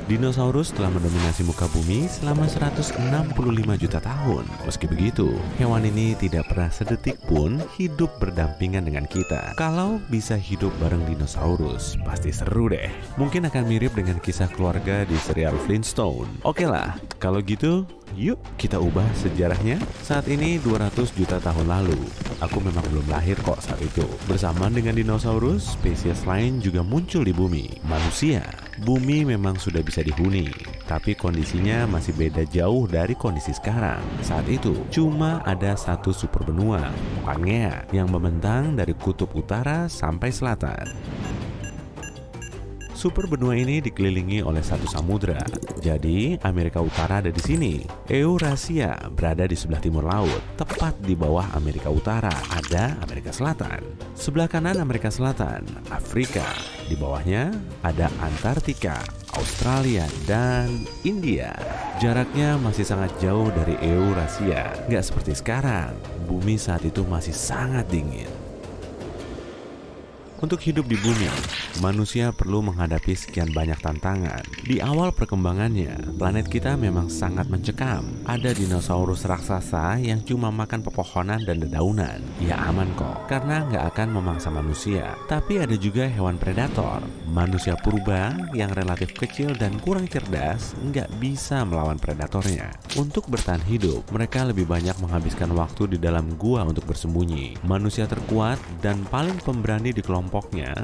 Dinosaurus telah mendominasi muka bumi selama 165 juta tahun. Meski begitu, hewan ini tidak pernah sedetik pun hidup berdampingan dengan kita. Kalau bisa hidup bareng dinosaurus, pasti seru deh. Mungkin akan mirip dengan kisah keluarga di serial Flintstone. Oke lah, kalau gitu, yuk kita ubah sejarahnya. Saat ini 200 juta tahun lalu. Aku memang belum lahir kok saat itu. Bersamaan dengan dinosaurus, spesies lain juga muncul di bumi, manusia. Bumi memang sudah bisa dihuni, tapi kondisinya masih beda jauh dari kondisi sekarang. Saat itu, cuma ada satu superbenua, Pangea, yang membentang dari kutub utara sampai selatan. Superbenua ini dikelilingi oleh satu samudra. Jadi, Amerika Utara ada di sini. Eurasia berada di sebelah timur laut. Tepat di bawah Amerika Utara ada Amerika Selatan. Sebelah kanan Amerika Selatan, Afrika. Di bawahnya ada Antartika, Australia, dan India. Jaraknya masih sangat jauh dari Eurasia. Nggak seperti sekarang, bumi saat itu masih sangat dingin. Untuk hidup di bumi, manusia perlu menghadapi sekian banyak tantangan. Di awal perkembangannya, planet kita memang sangat mencekam. Ada dinosaurus raksasa yang cuma makan pepohonan dan dedaunan. Ya aman kok, karena nggak akan memangsa manusia. Tapi ada juga hewan predator, manusia purba yang relatif kecil dan kurang cerdas, nggak bisa melawan predatornya. Untuk bertahan hidup, mereka lebih banyak menghabiskan waktu di dalam gua untuk bersembunyi. Manusia terkuat dan paling pemberani di kelompoknya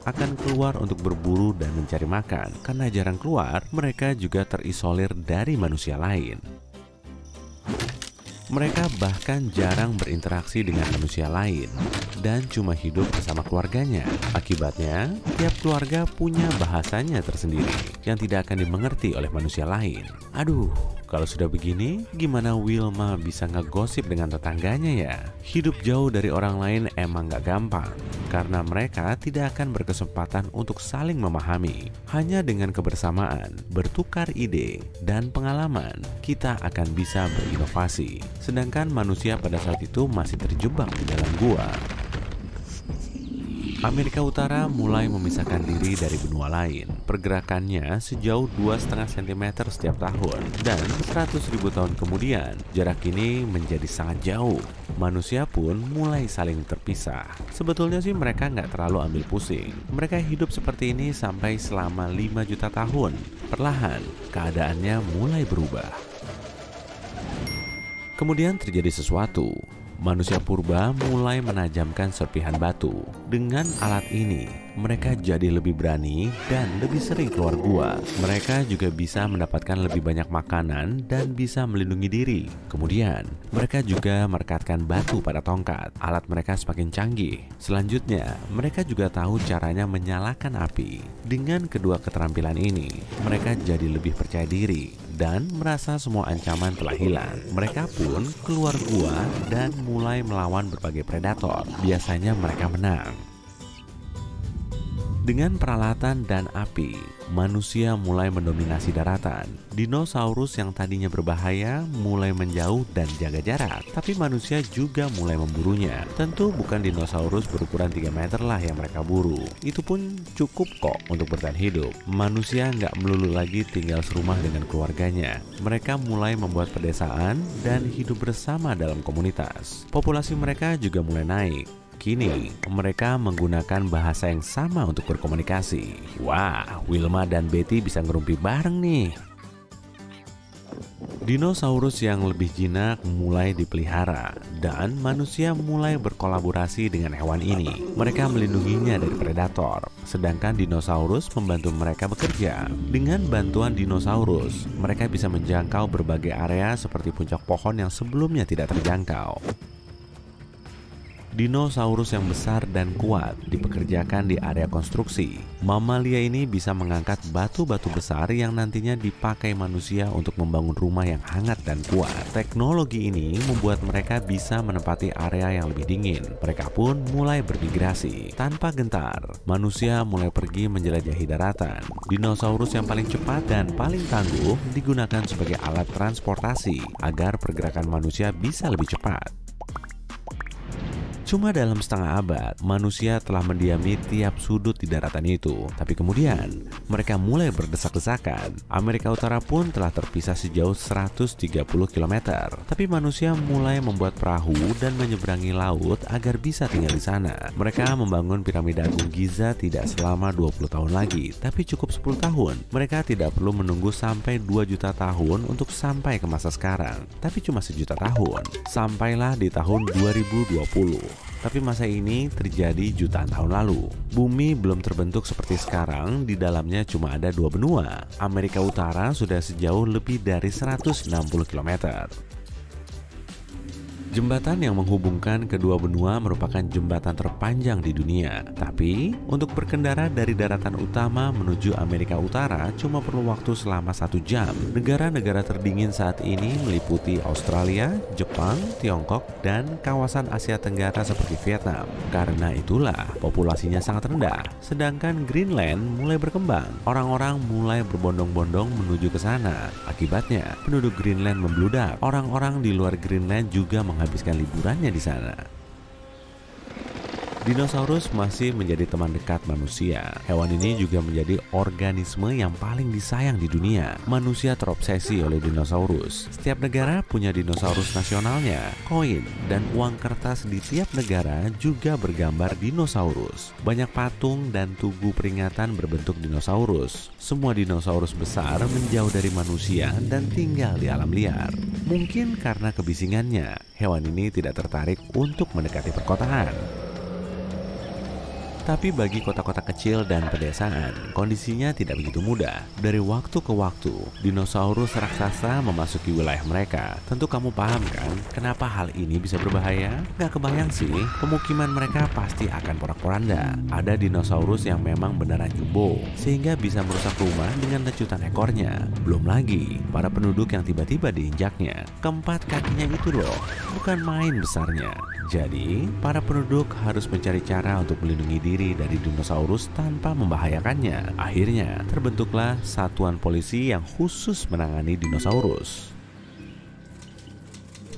akan keluar untuk berburu dan mencari makan. Karena jarang keluar, mereka juga terisolir dari manusia lain. Mereka bahkan jarang berinteraksi dengan manusia lain dan cuma hidup bersama keluarganya. Akibatnya, tiap keluarga punya bahasanya tersendiri yang tidak akan dimengerti oleh manusia lain. Aduh, kalau sudah begini, gimana Wilma bisa ngegosip dengan tetangganya ya? Hidup jauh dari orang lain emang gak gampang, karena mereka tidak akan berkesempatan untuk saling memahami. Hanya dengan kebersamaan, bertukar ide, dan pengalaman, kita akan bisa berinovasi. Sedangkan manusia pada saat itu masih terjebak di dalam gua. Amerika Utara mulai memisahkan diri dari benua lain. Pergerakannya sejauh 2,5 cm setiap tahun. Dan 100.000 tahun kemudian, jarak ini menjadi sangat jauh. Manusia pun mulai saling terpisah. Sebetulnya sih mereka nggak terlalu ambil pusing. Mereka hidup seperti ini sampai selama 5 juta tahun. Perlahan, keadaannya mulai berubah. Kemudian terjadi sesuatu. Manusia purba mulai menajamkan serpihan batu. Dengan alat ini, mereka jadi lebih berani dan lebih sering keluar gua. Mereka juga bisa mendapatkan lebih banyak makanan dan bisa melindungi diri. Kemudian, mereka juga merekatkan batu pada tongkat. Alat mereka semakin canggih. Selanjutnya, mereka juga tahu caranya menyalakan api. Dengan kedua keterampilan ini, mereka jadi lebih percaya diri dan merasa semua ancaman telah hilang. Mereka pun keluar gua dan mulai melawan berbagai predator. Biasanya mereka menang. Dengan peralatan dan api, manusia mulai mendominasi daratan. Dinosaurus yang tadinya berbahaya mulai menjauh dan jaga jarak. Tapi manusia juga mulai memburunya. Tentu bukan dinosaurus berukuran 3 meter lah yang mereka buru. Itu pun cukup kok untuk bertahan hidup. Manusia nggak melulu lagi tinggal serumah dengan keluarganya. Mereka mulai membuat pedesaan dan hidup bersama dalam komunitas. Populasi mereka juga mulai naik. Kini, mereka menggunakan bahasa yang sama untuk berkomunikasi. Wah, Wilma dan Betty bisa ngerumpi bareng nih. Dinosaurus yang lebih jinak mulai dipelihara dan manusia mulai berkolaborasi dengan hewan ini. Mereka melindunginya dari predator, sedangkan dinosaurus membantu mereka bekerja. Dengan bantuan dinosaurus, mereka bisa menjangkau berbagai area seperti puncak pohon yang sebelumnya tidak terjangkau. Dinosaurus yang besar dan kuat dipekerjakan di area konstruksi. Mamalia ini bisa mengangkat batu-batu besar yang nantinya dipakai manusia untuk membangun rumah yang hangat dan kuat. Teknologi ini membuat mereka bisa menempati area yang lebih dingin. Mereka pun mulai bermigrasi. Tanpa gentar, manusia mulai pergi menjelajahi daratan. Dinosaurus yang paling cepat dan paling tangguh digunakan sebagai alat transportasi agar pergerakan manusia bisa lebih cepat. Cuma dalam setengah abad, manusia telah mendiami tiap sudut di daratan itu. Tapi kemudian, mereka mulai berdesak-desakan. Amerika Utara pun telah terpisah sejauh 130 km. Tapi manusia mulai membuat perahu dan menyeberangi laut agar bisa tinggal di sana. Mereka membangun piramida Agung Giza tidak selama 20 tahun lagi, tapi cukup 10 tahun. Mereka tidak perlu menunggu sampai 2 juta tahun untuk sampai ke masa sekarang, tapi cuma 1 juta tahun. Sampailah di tahun 2020. Tapi masa ini terjadi jutaan tahun lalu. Bumi belum terbentuk seperti sekarang, di dalamnya cuma ada 2 benua. Amerika Utara sudah sejauh lebih dari 160 km. Jembatan yang menghubungkan kedua benua merupakan jembatan terpanjang di dunia. Tapi, untuk berkendara dari daratan utama menuju Amerika Utara cuma perlu waktu selama 1 jam. Negara-negara terdingin saat ini meliputi Australia, Jepang, Tiongkok, dan kawasan Asia Tenggara seperti Vietnam. Karena itulah populasinya sangat rendah. Sedangkan Greenland mulai berkembang. Orang-orang mulai berbondong-bondong menuju ke sana. Akibatnya, penduduk Greenland membludak. Orang-orang di luar Greenland juga menghabiskan liburannya di sana. Dinosaurus masih menjadi teman dekat manusia. Hewan ini juga menjadi organisme yang paling disayang di dunia. Manusia terobsesi oleh dinosaurus. Setiap negara punya dinosaurus nasionalnya. Koin dan uang kertas di tiap negara juga bergambar dinosaurus. Banyak patung dan tugu peringatan berbentuk dinosaurus. Semua dinosaurus besar menjauh dari manusia dan tinggal di alam liar. Mungkin karena kebisingannya, hewan ini tidak tertarik untuk mendekati perkotaan. Tapi bagi kota-kota kecil dan pedesaan, kondisinya tidak begitu mudah. Dari waktu ke waktu, dinosaurus raksasa memasuki wilayah mereka. Tentu kamu paham kan, kenapa hal ini bisa berbahaya? Gak kebayang sih, pemukiman mereka pasti akan porak-poranda. Ada dinosaurus yang memang beneran jumbo, sehingga bisa merusak rumah dengan lecutan ekornya. Belum lagi, para penduduk yang tiba-tiba diinjaknya. Keempat kakinya itu loh, bukan main besarnya. Jadi, para penduduk harus mencari cara untuk melindungi diri dari dinosaurus tanpa membahayakannya. Akhirnya, terbentuklah satuan polisi yang khusus menangani dinosaurus.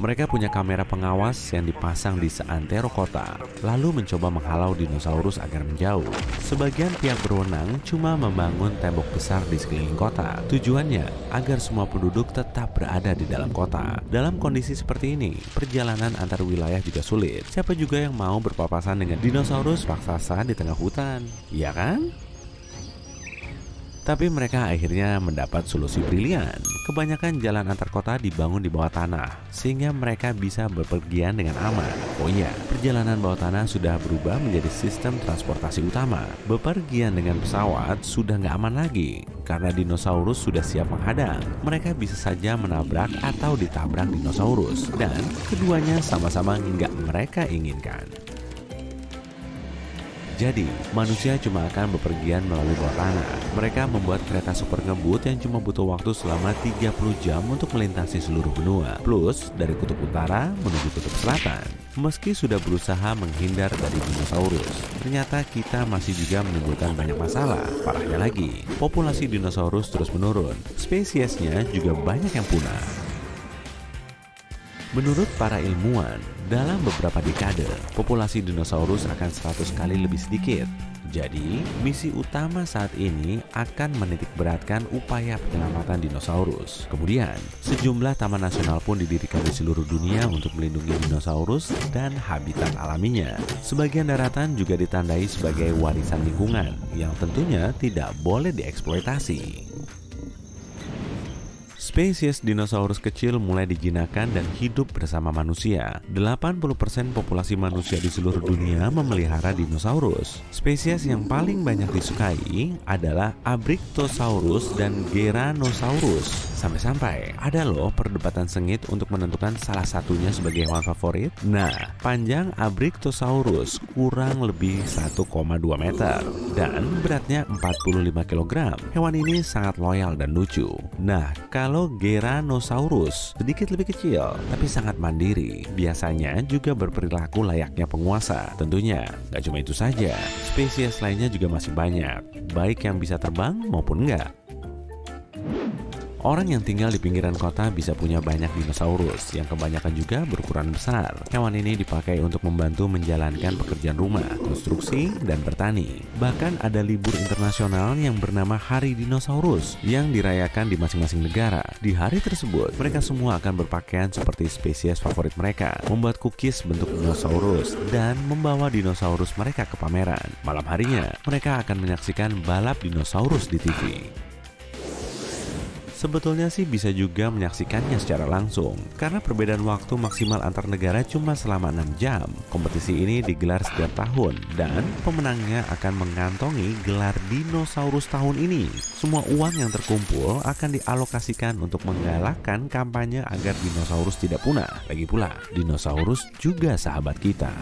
Mereka punya kamera pengawas yang dipasang di seantero kota, lalu mencoba menghalau dinosaurus agar menjauh. Sebagian pihak berwenang cuma membangun tembok besar di sekeliling kota. Tujuannya agar semua penduduk tetap berada di dalam kota. Dalam kondisi seperti ini, perjalanan antar wilayah juga sulit. Siapa juga yang mau berpapasan dengan dinosaurus raksasa di tengah hutan, iya kan? Tapi mereka akhirnya mendapat solusi brilian. Kebanyakan jalan antar kota dibangun di bawah tanah, sehingga mereka bisa bepergian dengan aman. Oh iya, perjalanan bawah tanah sudah berubah menjadi sistem transportasi utama. Bepergian dengan pesawat sudah nggak aman lagi, karena dinosaurus sudah siap menghadang. Mereka bisa saja menabrak atau ditabrak dinosaurus, dan keduanya sama-sama nggak mereka inginkan. Jadi, manusia cuma akan bepergian melalui bawah tanah. Mereka membuat kereta super ngebut yang cuma butuh waktu selama 30 jam untuk melintasi seluruh benua, plus dari kutub utara menuju kutub selatan. Meski sudah berusaha menghindar dari dinosaurus, ternyata kita masih juga menimbulkan banyak masalah. Parahnya lagi, populasi dinosaurus terus menurun. Spesiesnya juga banyak yang punah. Menurut para ilmuwan, dalam beberapa dekade, populasi dinosaurus akan 100 kali lebih sedikit. Jadi, misi utama saat ini akan menitikberatkan upaya penyelamatan dinosaurus. Kemudian, sejumlah taman nasional pun didirikan di seluruh dunia untuk melindungi dinosaurus dan habitat alaminya. Sebagian daratan juga ditandai sebagai warisan lingkungan yang tentunya tidak boleh dieksploitasi. Spesies dinosaurus kecil mulai dijinakkan dan hidup bersama manusia. 80% populasi manusia di seluruh dunia memelihara dinosaurus. Spesies yang paling banyak disukai adalah Abrictosaurus dan Geranosaurus. Sampai-sampai ada loh perdebatan sengit untuk menentukan salah satunya sebagai hewan favorit. Nah, panjang Abrictosaurus kurang lebih 1,2 meter dan beratnya 45 kg. Hewan ini sangat loyal dan lucu. Nah, kalau Geranosaurus sedikit lebih kecil tapi sangat mandiri. Biasanya juga berperilaku layaknya penguasa. Tentunya gak cuma itu saja, spesies lainnya juga masih banyak, baik yang bisa terbang maupun enggak. Orang yang tinggal di pinggiran kota bisa punya banyak dinosaurus yang kebanyakan juga berukuran besar. Hewan ini dipakai untuk membantu menjalankan pekerjaan rumah, konstruksi, dan bertani. Bahkan ada libur internasional yang bernama Hari Dinosaurus yang dirayakan di masing-masing negara. Di hari tersebut, mereka semua akan berpakaian seperti spesies favorit mereka, membuat cookies bentuk dinosaurus, dan membawa dinosaurus mereka ke pameran. Malam harinya, mereka akan menyaksikan balap dinosaurus di TV. Sebetulnya sih bisa juga menyaksikannya secara langsung, karena perbedaan waktu maksimal antar negara cuma selama 6 jam. Kompetisi ini digelar setiap tahun, dan pemenangnya akan mengantongi gelar dinosaurus tahun ini. Semua uang yang terkumpul akan dialokasikan untuk menggalakkan kampanye agar dinosaurus tidak punah. Lagi pula, dinosaurus juga sahabat kita.